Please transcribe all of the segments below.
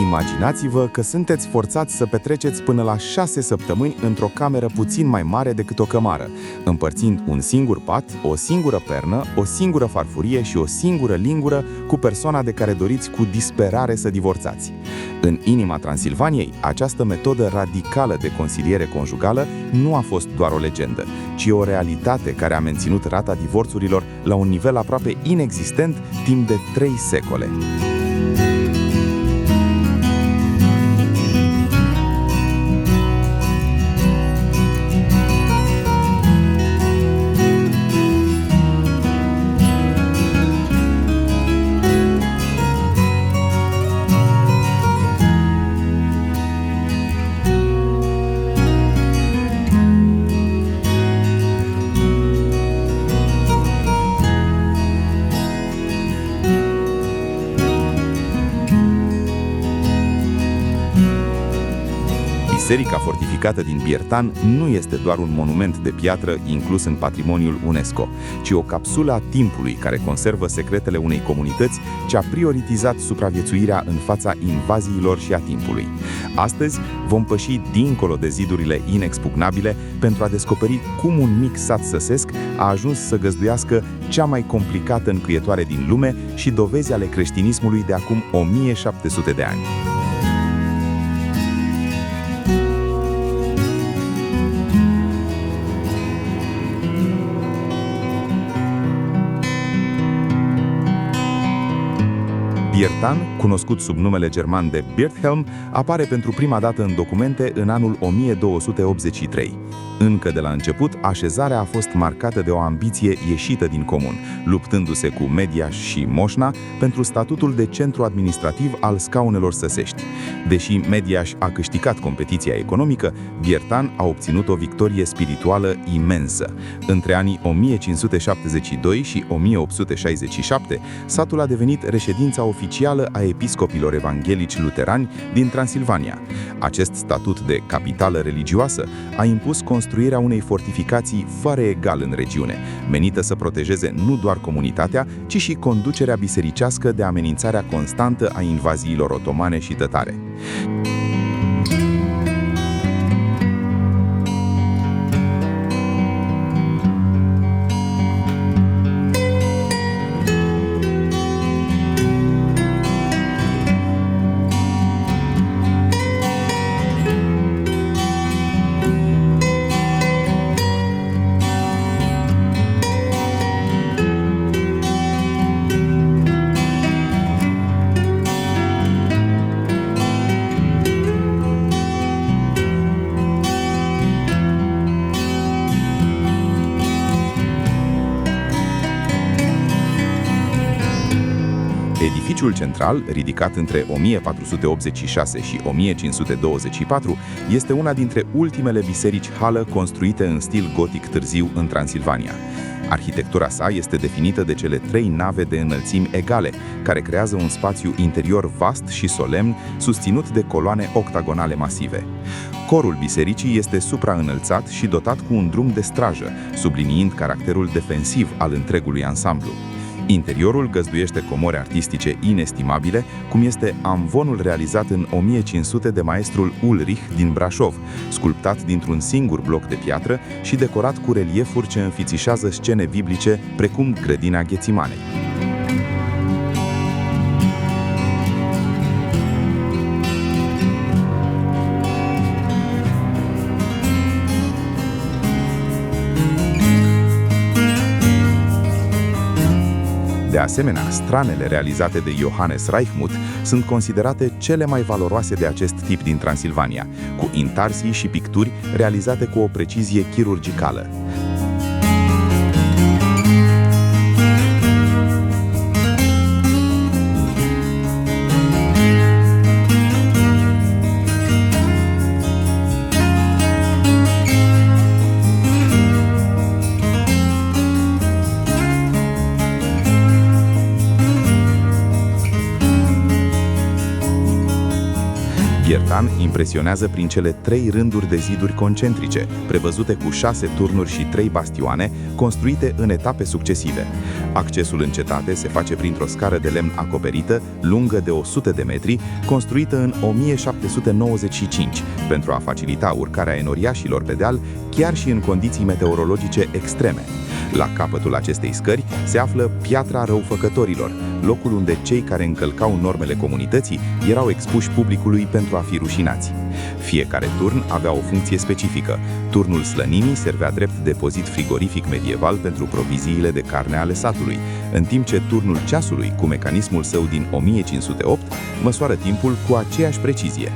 Imaginați-vă că sunteți forțați să petreceți până la 6 săptămâni într-o cameră puțin mai mare decât o cămară, împărțind un singur pat, o singură pernă, o singură farfurie și o singură lingură cu persoana de care doriți cu disperare să divorțați. În inima Transilvaniei, această metodă radicală de consiliere conjugală nu a fost doar o legendă, ci o realitate care a menținut rata divorțurilor la un nivel aproape inexistent timp de 3 secole. Biserica fortificată din Biertan nu este doar un monument de piatră inclus în patrimoniul UNESCO, ci o capsulă a timpului care conservă secretele unei comunități ce a prioritizat supraviețuirea în fața invaziilor și a timpului. Astăzi vom păși dincolo de zidurile inexpugnabile pentru a descoperi cum un mic sat săsesc a ajuns să găzduiască cea mai complicată încuietoare din lume și dovezi ale creștinismului de acum 1700 de ani. Biertan, cunoscut sub numele german de Birthelm, apare pentru prima dată în documente în anul 1283. Încă de la început, așezarea a fost marcată de o ambiție ieșită din comun, luptându-se cu Mediaș și Moșna pentru statutul de centru administrativ al scaunelor săsești. Deși Mediaș a câștigat competiția economică, Biertan a obținut o victorie spirituală imensă. Între anii 1572 și 1867, satul a devenit reședința oficială a episcopilor evanghelici luterani din Transilvania. Acest statut de capitală religioasă a impus construirea unei fortificații fără egal în regiune, menită să protejeze nu doar comunitatea, ci și conducerea bisericească de amenințarea constantă a invaziilor otomane și tătare. Edificiul central, ridicat între 1486 și 1524, este una dintre ultimele biserici hală construite în stil gotic târziu în Transilvania. Arhitectura sa este definită de cele 3 nave de înălțimi egale, care creează un spațiu interior vast și solemn, susținut de coloane octagonale masive. Corul bisericii este supraînălțat și dotat cu un drum de strajă, subliniind caracterul defensiv al întregului ansamblu. Interiorul găzduiește comori artistice inestimabile, cum este amvonul realizat în 1500 de maestrul Ulrich din Brașov, sculptat dintr-un singur bloc de piatră și decorat cu reliefuri ce înfițișează scene biblice, precum grădina Ghețimanei. De asemenea, stranele realizate de Johannes Reichmuth sunt considerate cele mai valoroase de acest tip din Transilvania, cu intarsii și picturi realizate cu o precizie chirurgicală. Biertan impresionează prin cele 3 rânduri de ziduri concentrice, prevăzute cu 6 turnuri și 3 bastioane, construite în etape succesive. Accesul în cetate se face printr-o scară de lemn acoperită, lungă de 100 de metri, construită în 1795, pentru a facilita urcarea enoriașilor pe deal, chiar și în condiții meteorologice extreme. La capătul acestei scări se află Piatra Răufăcătorilor, locul unde cei care încălcau normele comunității erau expuși publicului pentru a fi rușinați. Fiecare turn avea o funcție specifică. Turnul Slăninii servea drept depozit frigorific medieval pentru proviziile de carne ale satului, în timp ce turnul Ceasului, cu mecanismul său din 1508, măsoară timpul cu aceeași precizie.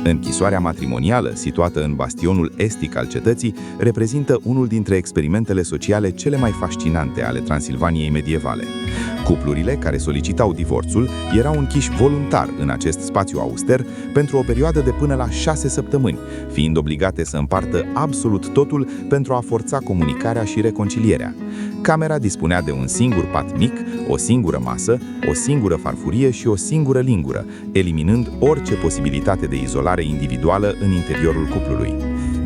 Închisoarea matrimonială, situată în bastionul estic al cetății, reprezintă unul dintre experimentele sociale cele mai fascinante ale Transilvaniei medievale. Cuplurile care solicitau divorțul erau închiși voluntar în acest spațiu auster pentru o perioadă de până la 6 săptămâni, fiind obligate să împartă absolut totul pentru a forța comunicarea și reconcilierea. Camera dispunea de un singur pat mic, o singură masă, o singură farfurie și o singură lingură, eliminând orice posibilitate de izolare individuală în interiorul cuplului.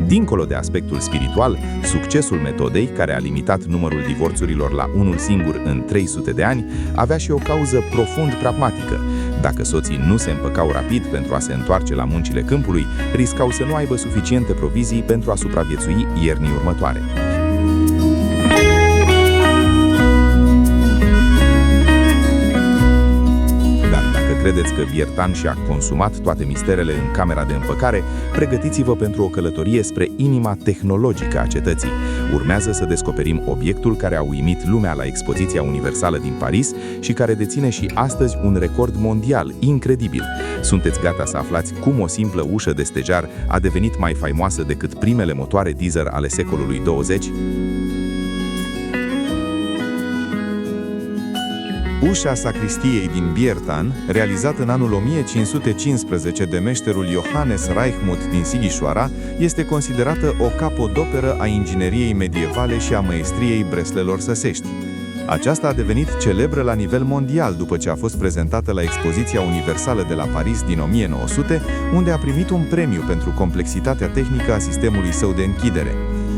Dincolo de aspectul spiritual, succesul metodei, care a limitat numărul divorțurilor la unul singur în 300 de ani, avea și o cauză profund pragmatică. Dacă soții nu se împăcau rapid pentru a se întoarce la muncile câmpului, riscau să nu aibă suficiente provizii pentru a supraviețui iernii următoare. Credeți că Biertan și-a consumat toate misterele în camera de împăcare? Pregătiți-vă pentru o călătorie spre inima tehnologică a cetății. Urmează să descoperim obiectul care a uimit lumea la Expoziția Universală din Paris și care deține și astăzi un record mondial incredibil. Sunteți gata să aflați cum o simplă ușă de stejar a devenit mai faimoasă decât primele motoare diesel ale secolului 20? Ușa sacristiei din Biertan, realizată în anul 1515 de meșterul Johannes Reichmuth din Sighișoara, este considerată o capodoperă a ingineriei medievale și a măestriei breslelor săsești. Aceasta a devenit celebră la nivel mondial după ce a fost prezentată la Expoziția Universală de la Paris din 1900, unde a primit un premiu pentru complexitatea tehnică a sistemului său de închidere.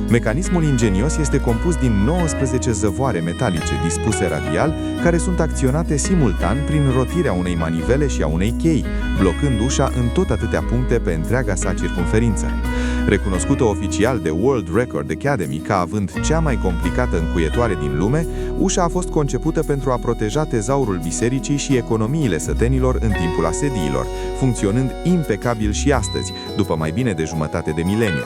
Mecanismul ingenios este compus din 19 zăvoare metalice dispuse radial, care sunt acționate simultan prin rotirea unei manivele și a unei chei, blocând ușa în tot atâtea puncte pe întreaga sa circumferință. Recunoscută oficial de World Record Academy ca având cea mai complicată încuietoare din lume, ușa a fost concepută pentru a proteja tezaurul bisericii și economiile sătenilor în timpul asediilor, funcționând impecabil și astăzi, după mai bine de jumătate de mileniu.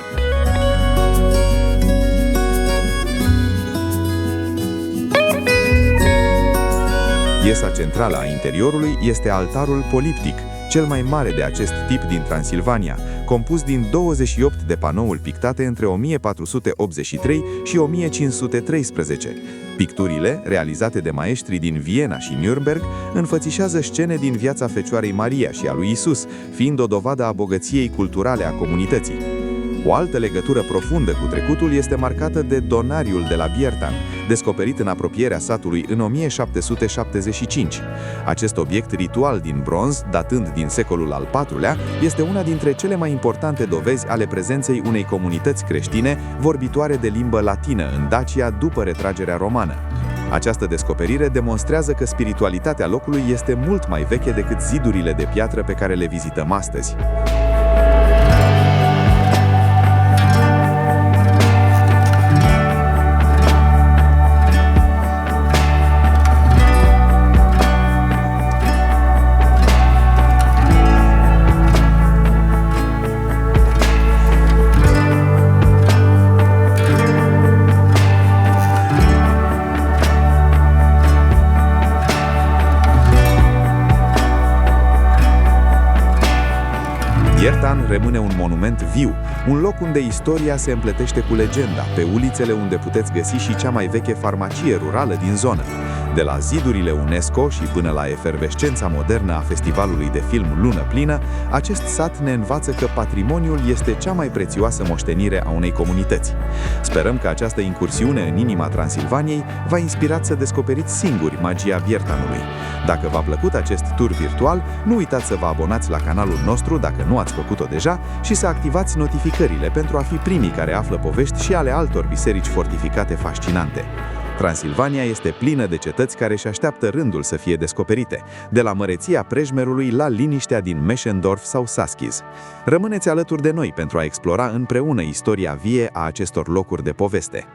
Piesa centrală a interiorului este altarul poliptic, cel mai mare de acest tip din Transilvania, compus din 28 de panouri pictate între 1483 și 1513. Picturile, realizate de maestri din Viena și Nürnberg, înfățișează scene din viața Fecioarei Maria și a lui Isus, fiind o dovadă a bogăției culturale a comunității. O altă legătură profundă cu trecutul este marcată de donariul de la Biertan, descoperit în apropierea satului în 1775. Acest obiect ritual din bronz, datând din secolul al IV-lea, este una dintre cele mai importante dovezi ale prezenței unei comunități creștine vorbitoare de limbă latină în Dacia după retragerea romană. Această descoperire demonstrează că spiritualitatea locului este mult mai veche decât zidurile de piatră pe care le vizităm astăzi. Biertan rămâne un monument viu, un loc unde istoria se împletește cu legenda, pe ulițele unde puteți găsi și cea mai veche farmacie rurală din zonă. De la zidurile UNESCO și până la efervescența modernă a festivalului de film Lună Plină, acest sat ne învață că patrimoniul este cea mai prețioasă moștenire a unei comunități. Sperăm că această incursiune în inima Transilvaniei v-a inspirat să descoperiți singuri magia Biertanului. Dacă v-a plăcut acest tur virtual, nu uitați să vă abonați la canalul nostru dacă nu ați făcut-o deja și să activați notificările pentru a fi primii care află povești și ale altor biserici fortificate fascinante. Transilvania este plină de cetăți care își așteaptă rândul să fie descoperite, de la măreția Prejmerului la liniștea din Meschendorf sau Saskiz. Rămâneți alături de noi pentru a explora împreună istoria vie a acestor locuri de poveste.